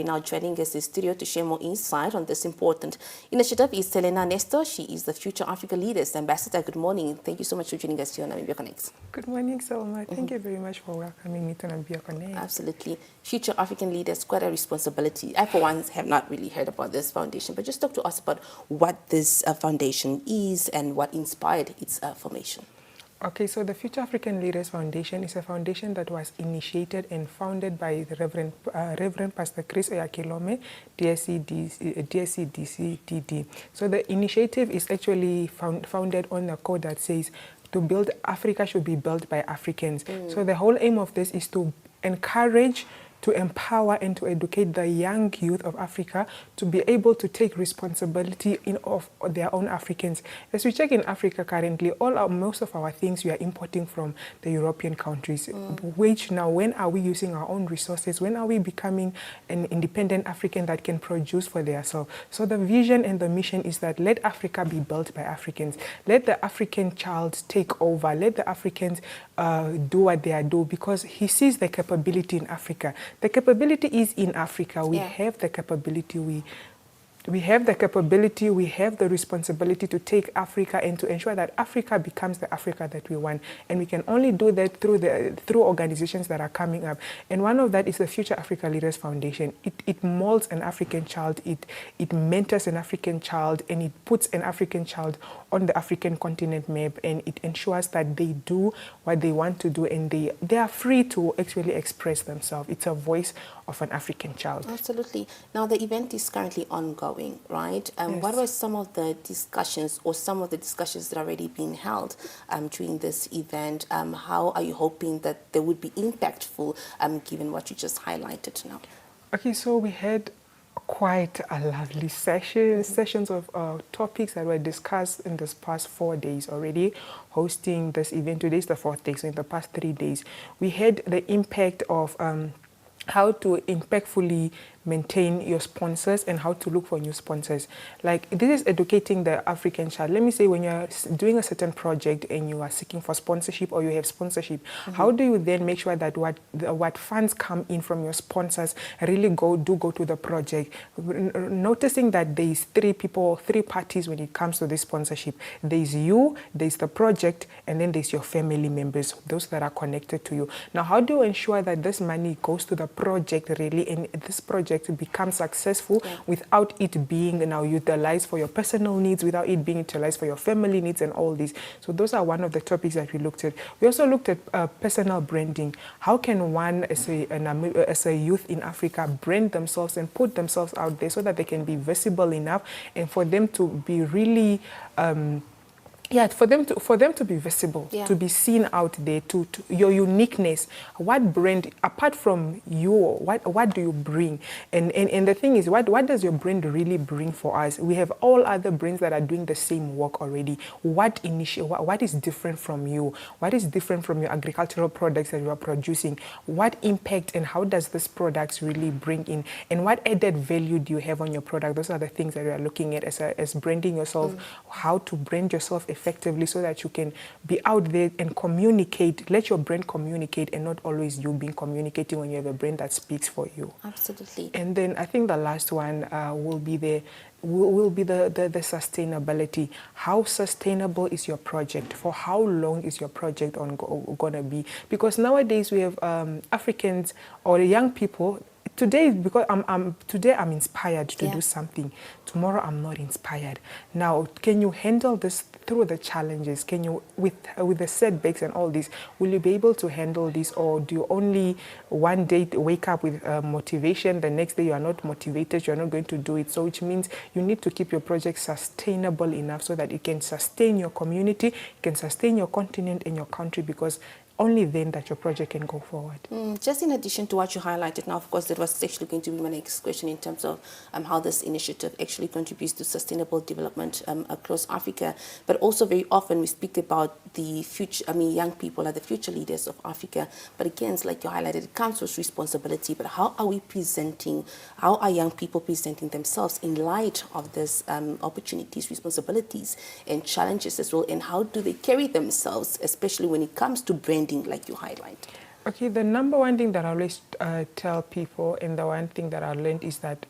Now joining us in the studio to share more insight on this important initiative is Helena Nestor. She is the Future Africa Leaders Ambassador. Good morning. Thank you so much for joining us here on NAMIBIA Connect. Good morning, Selma. Thank you very much for welcoming me to NAMIBIA Connect. Absolutely. Future African Leaders, quite a responsibility. I, for one, have not really heard about this foundation, but just talk to us about what this foundation is and what inspired its formation. Okay, so the Future African Leaders Foundation is a foundation that was initiated and founded by the Reverend Pastor Chris Oyakilome, DSC DCDD. So the initiative is actually founded on a code that says to build Africa should be built by Africans. So the whole aim of this is to encourage, to empower and to educate the young youth of Africa to be able to take responsibility of their own Africans. As we check in Africa currently, most of our things we are importing from the European countries, which now, when are we using our own resources? When are we becoming an independent African that can produce for themselves? So the vision and the mission is that let Africa be built by Africans. Let the African child take over. Let the Africans do what they are doing, because he sees the capability in Africa. The capability is in Africa. We have the capability. We have the capability, we have the responsibility to take Africa and to ensure that Africa becomes the Africa that we want. And we can only do that through organizations that are coming up. And one of that is the Future Africa Leaders Foundation. It molds an African child, it mentors an African child, and it puts an African child on the African continent map, and it ensures that they do what they want to do, and they are free to actually express themselves. It's a voice of an African child. Absolutely. Now the event is currently ongoing, right? Yes. What were some of the discussions that are already being held during this event? How are you hoping that they would be impactful given what you just highlighted now? Okay, so we had quite a lovely sessions of topics that were discussed in this past 4 days already, hosting this event. Today is the 4th day, so in the past 3 days. We had the impact of how to impactfully maintain your sponsors and how to look for new sponsors. Like, this is educating the African child. Let me say, when you're doing a certain project and you are seeking for sponsorship or you have sponsorship, how do you then make sure that what funds come in from your sponsors really go to the project? Noticing that there's three parties when it comes to this sponsorship. There's you, there's the project, and then there's your family members, those that are connected to you. Now, how do you ensure that this money goes to the project really, and this project to become successful without it being now utilized for your personal needs, without it being utilized for your family needs and all these? So those are one of the topics that we looked at. We also looked at personal branding. How can one, as a youth in Africa, brand themselves and put themselves out there so that they can be visible enough and for them to be really for them to be visible, to be seen out there, to your uniqueness. What brand, apart from you, what do you bring? And the thing is, what does your brand really bring for us? We have all other brands that are doing the same work already. What is different from you? What is different from your agricultural products that you are producing? What impact and how does this products really bring in? And what added value do you have on your product? Those are the things that we are looking at as branding yourself, how to brand yourself effectively so that you can be out there and communicate, let your brand communicate, and not always you being communicating when you have a brand that speaks for you. Absolutely. And then I think the last one will be the sustainability. How sustainable is your project? For how long is your project gonna be? Because nowadays we have Africans or young people. Today, because today I'm inspired to do something. Tomorrow I'm not inspired. Now, can you handle this through the challenges? Can you, with the setbacks and all this, will you be able to handle this, or do you only one day wake up with motivation, the next day you are not motivated, you are not going to do it? So which means you need to keep your project sustainable enough so that it can sustain your community, it can sustain your continent and your country, because only then that your project can go forward. Just in addition to what you highlighted now, of course, that was actually going to be my next question in terms of how this initiative actually contributes to sustainable development across Africa. But also very often we speak about the future, young people are the future leaders of Africa. But again, it's like you highlighted, it comes with responsibility. But how are young people presenting themselves in light of this opportunities, responsibilities, and challenges as well? And how do they carry themselves, especially when it comes to branding, like you highlight? Okay, the number one thing that I always tell people, and the one thing that I learned, is that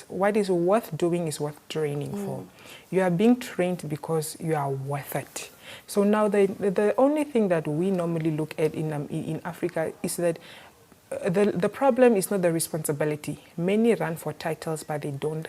what is worth doing is worth training for. You are being trained because you are worth it. So now the only thing that we normally look at in Africa is that the problem is not the responsibility. Many run for titles, but they don't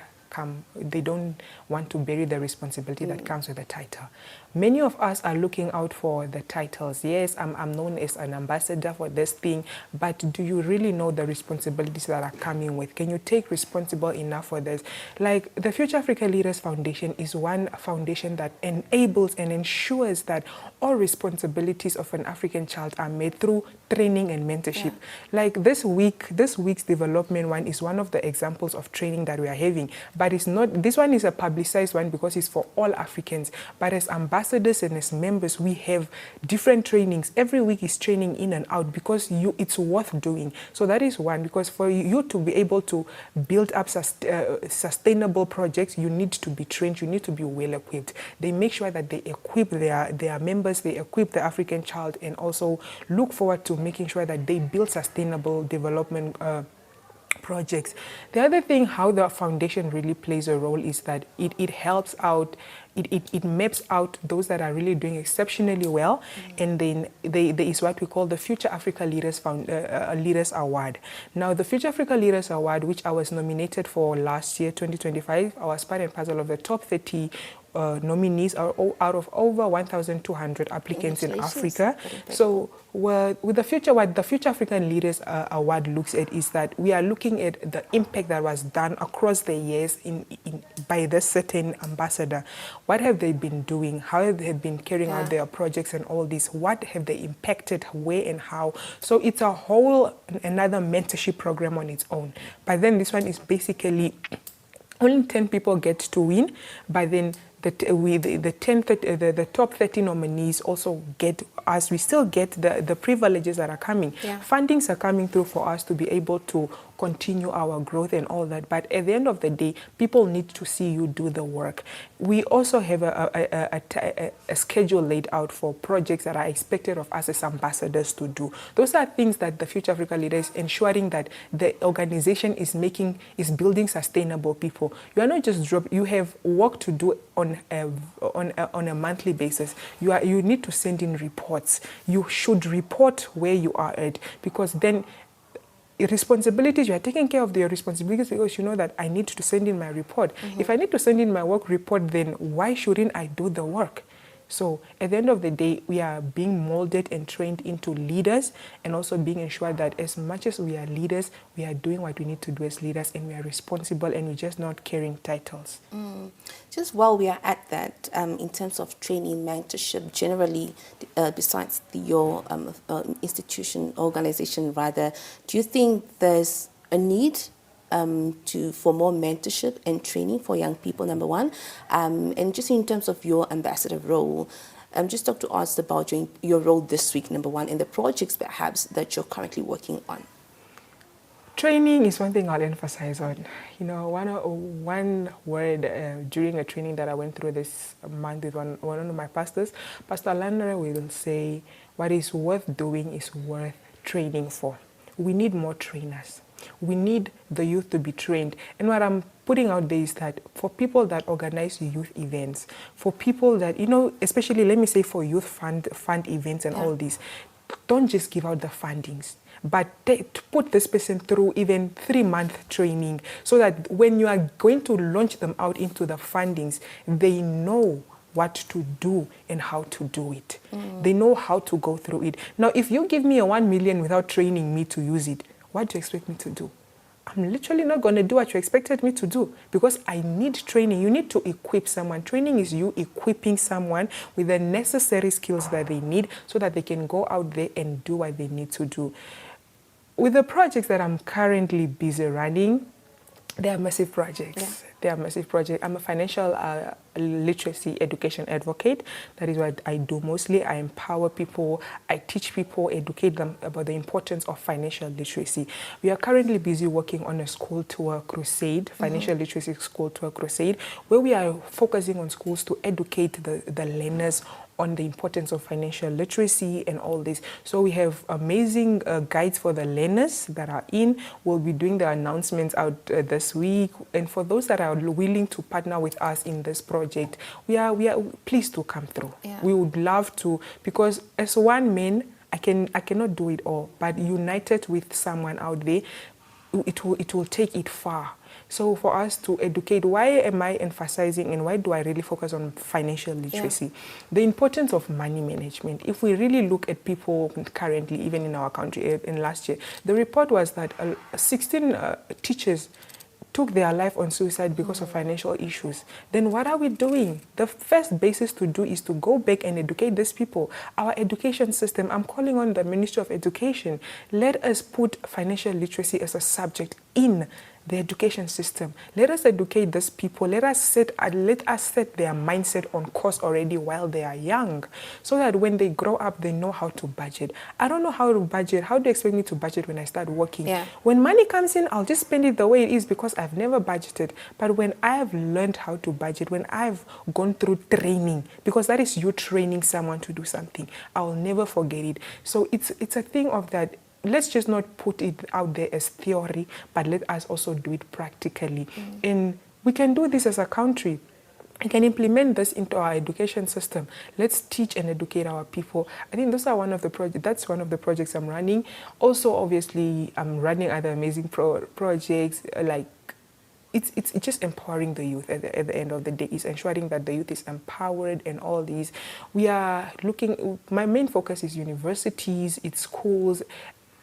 want to bury the responsibility that comes with the title. Many of us are looking out for the titles. Yes, I'm known as an ambassador for this thing, but do you really know the responsibilities that are coming with? Can you take responsible enough for this? Like the Future Africa Leaders Foundation is one foundation that enables and ensures that all responsibilities of an African child are made through training and mentorship. Like this week's development one is one of the examples of training that we are having. But it's not, this one is a publicized one because it's for all Africans. But as ambassadors and as members, we have different trainings. Every week is training in and out because it's worth doing. So that is one, because for you to be able to build up sustainable projects, you need to be trained, you need to be well equipped. They make sure that they equip their members, they equip the African child, and also look forward to making sure that they build sustainable development projects. The other thing, how the foundation really plays a role, is that it helps out, it maps out those that are really doing exceptionally well, and then there is what we call the Future Africa Leaders Leaders Award. Now, the Future Africa Leaders Award, which I was nominated for last year, 2025, I was part and parcel of the top 30 nominees out of over 1,200 applicants in Africa. So with the future, what the Future African Leaders Award looks at is that we are looking at the impact that was done across the years by this certain ambassador. What have they been doing? How have they been carrying out their projects and all this? What have they impacted, where and how? So it's a whole another mentorship program on its own. But then this one is basically only 10 people get to win, but then the top 30 nominees also get us. We still get the privileges that are coming. Fundings are coming through for us to be able to continue our growth and all that. But at the end of the day, people need to see you do the work. We also have a schedule laid out for projects that are expected of us as ambassadors to do. Those are things that the Future Africa Leaders, ensuring that the organization is building sustainable people. You are not just you have work to do on a monthly basis. You need to send in reports. You should report where you are at, because then responsibilities, you are taking care of their responsibilities because you know that I need to send in my report. If I need to send in my work report, then why shouldn't I do the work? So at the end of the day, we are being molded and trained into leaders, and also being ensured that as much as we are leaders, we are doing what we need to do as leaders, and we are responsible, and we're just not carrying titles. Just while we are at that, in terms of training, mentorship, generally, besides your institution, organization rather, do you think there's a need for more mentorship and training for young people, number one, and just in terms of your ambassador role, just talk to us about your role this week, number one, and the projects perhaps that you're currently working on. Training is one thing I'll emphasize on. You know, one word during a training that I went through this month with one of my pastors, Pastor Landra will say, what is worth doing is worth training for. We need more trainers. We need the youth to be trained. And what I'm putting out there is that for people that organize youth events, for people that, you know, especially, let me say, for youth fund events and all this, don't just give out the fundings, but put this person through even 3-month training, so that when you are going to launch them out into the fundings, they know what to do and how to do it. They know how to go through it. Now, if you give me a 1 million without training me to use it, what do you expect me to do? I'm literally not going to do what you expected me to do, because I need training. You need to equip someone. Training is you equipping someone with the necessary skills that they need, so that they can go out there and do what they need to do. With the projects that I'm currently busy running, they are massive projects. They are massive projects. I'm a financial literacy education advocate. That is what I do mostly. I empower people. I teach people, educate them about the importance of financial literacy. We are currently busy working on a school tour crusade, financial literacy school tour crusade, where we are focusing on schools to educate the learners on the importance of financial literacy and all this. So we have amazing guides for the learners that are in. We'll be doing the announcements out this week. And for those that are willing to partner with us in this project, we are pleased to come through. Yeah. We would love to, because as one man, I cannot do it all, but united with someone out there, it will take it far. So for us to educate, why am I emphasizing and why do I really focus on financial literacy? Yeah. The importance of money management. If we really look at people currently, even in our country, in last year, the report was that 16 teachers took their life on suicide because of financial issues. Then what are we doing? The first basis to do is to go back and educate these people. Our education system, I'm calling on the Ministry of Education, let us put financial literacy as a subject in the education system. Let us educate these people. Let us set their mindset on course already while they are young, so that when they grow up, they know how to budget. I don't know how to budget. How do you expect me to budget when I start working? Yeah. When money comes in, I'll just spend it the way it is because I've never budgeted. But when I have learned how to budget, when I've gone through training, because that is you training someone to do something, I will never forget it. So it's a thing of that. Let's just not put it out there as theory, but let us also do it practically. And we can do this as a country. We can implement this into our education system. Let's teach and educate our people. I think those are one of the projects. That's one of the projects I'm running. Also, obviously, I'm running other amazing projects like. It's just empowering the youth at the end of the day. It's ensuring that the youth is empowered and all these. We are looking, my main focus is universities, it's schools,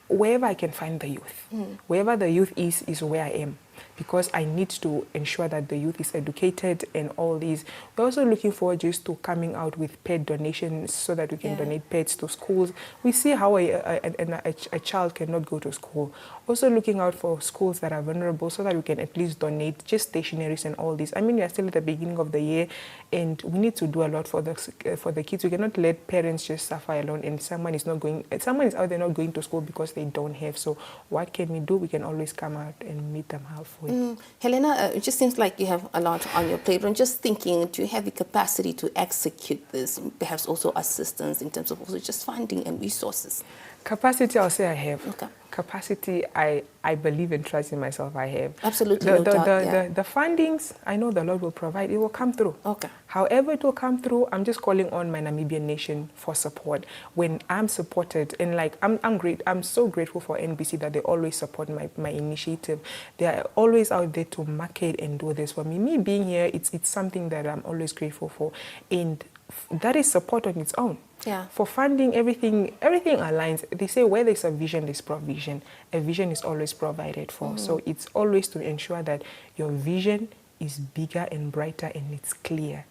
wherever I can find the youth. Wherever the youth is where I am, because I need to ensure that the youth is educated and all these. We're also looking forward just to coming out with pet donations so that we can donate pets to schools. We see how a child cannot go to school. Also looking out for schools that are vulnerable so that we can at least donate just stationaries and all this. I mean, we are still at the beginning of the year and we need to do a lot for the kids. We cannot let parents just suffer alone and someone is out there not going to school because they don't have. So what can we do? We can always come out and meet them halfway. Helena, it just seems like you have a lot on your plate. I'm just thinking, do you have the capacity to execute this? Perhaps also assistance in terms of also just funding and resources? Capacity, I'll say I have. Okay. Capacity, I believe and trust in myself, I have. Absolutely. The fundings, I know the Lord will provide. It will come through. Okay. However it will come through, I'm just calling on my Namibian nation for support. When I'm supported, and like, I'm so grateful for NBC that they always support my initiative. They are always out there to market and do this for me. Me being here, it's something that I'm always grateful for. And that is support on its own. Yeah. For funding, everything aligns. They say where there's a vision, there's provision. A vision is always provided for. So it's always to ensure that your vision is bigger and brighter and it's clear.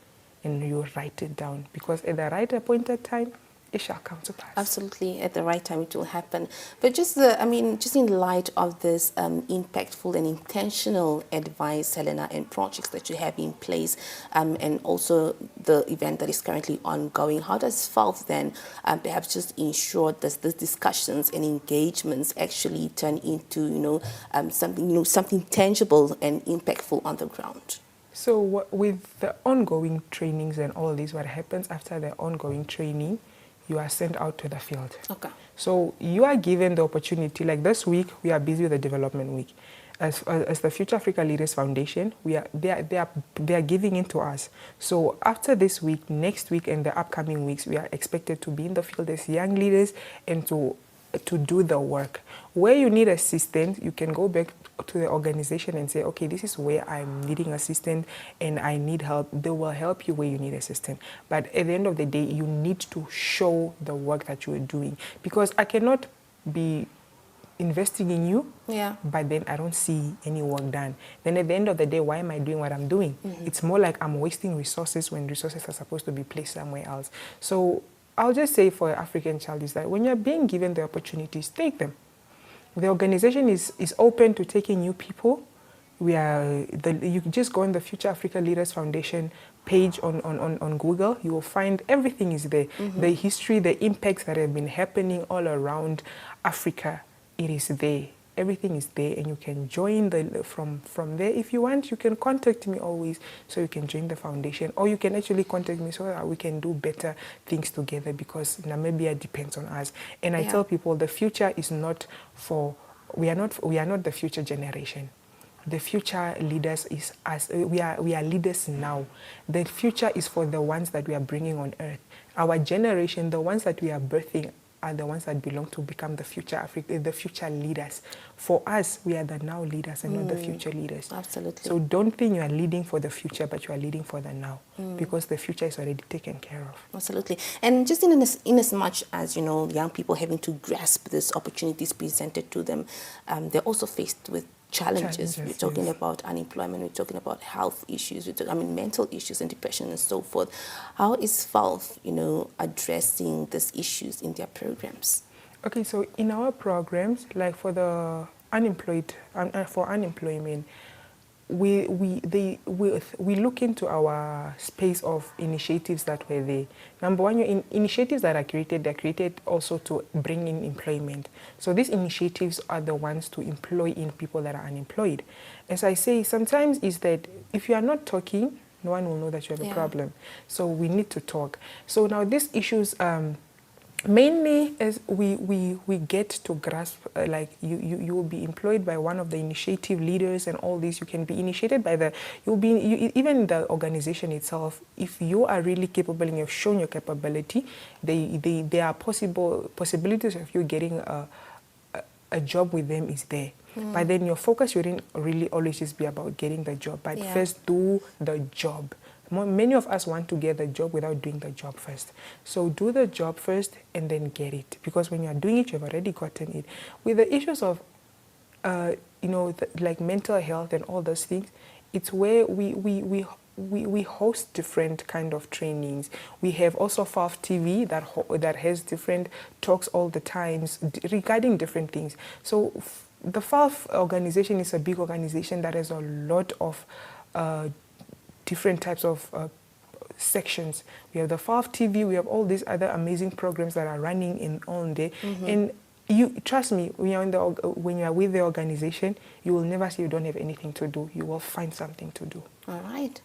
And you write it down. Because at the right appointed time, it shall come to pass. Absolutely, at the right time it will happen. But just in light of this impactful and intentional advice, Helena, and projects that you have in place, and also the event that is currently ongoing, how does FALF then perhaps just ensure that the discussions and engagements actually turn into something tangible and impactful on the ground? So with the ongoing trainings and all this, what happens after the ongoing training? You are sent out to the field. Okay. So you are given the opportunity, like this week, we are busy with the development week. As the Future Africa Leaders Foundation, they are giving in to us. So after this week, next week and the upcoming weeks, we are expected to be in the field as young leaders and to do the work. Where you need assistance, you can go back to the organization and say, okay, this is where I'm needing assistance and I need help. They will help you where you need assistance. But at the end of the day, you need to show the work that you are doing. Because I cannot be investing in you, but then I don't see any work done. Then at the end of the day, why am I doing what I'm doing? It's more like I'm wasting resources when resources are supposed to be placed somewhere else. So I'll just say for an African child is that when you're being given the opportunities, take them. The organization is open to taking new people. You can just go on the Future Africa Leaders Foundation page on Google. You will find everything is there. The history, the impacts that have been happening all around Africa, it is there. everything is there, and you can join from there. If you want, you can contact me always, so you can join the foundation, or you can actually contact me so that we can do better things together, because Namibia depends on us. And I tell people the future is not for, we are not the future generation. The future leaders is us. We are leaders now. The future is for the ones that we are bringing on earth. Our generation, the ones that we are birthing, are the ones that belong to become the future Africa, the future leaders. For us, we are the now leaders and not the future leaders. Absolutely. So don't think you are leading for the future, but you are leading for the now, because the future is already taken care of. Absolutely. And just in as much as, young people having to grasp these opportunities presented to them, they're also faced with challenges. We're talking about unemployment, we're talking about health issues, mental issues and depression and so forth. How is FALF, addressing these issues in their programs? Okay, so in our programs, like for the unemployed, for unemployment, we look into our space of initiatives that were there. Number one, initiatives that are created, they're created also to bring in employment. So these initiatives are the ones to employ in people that are unemployed. As I say, sometimes is that if you are not talking, no one will know that you have a problem. So we need to talk. So now these issues, mainly as we get to grasp, like you will be employed by one of the initiative leaders and all this. You can be initiated by even the organization itself. If you are really capable and you've shown your capability, there are possibilities of you getting a job with them is there. But then your focus shouldn't really always just be about getting the job, but first do the job. Many of us want to get the job without doing the job first. So do the job first and then get it. Because when you are doing it, you've already gotten it. With the issues of, like mental health and all those things, it's where we host different kind of trainings. We have also FALF TV that has different talks all the times regarding different things. So the FALF organization is a big organization that has a lot of different types of sections. We have the FALF TV, we have all these other amazing programs that are running in on there. And you trust me, when you are with the organization, you will never say you don't have anything to do. You will find something to do. All right.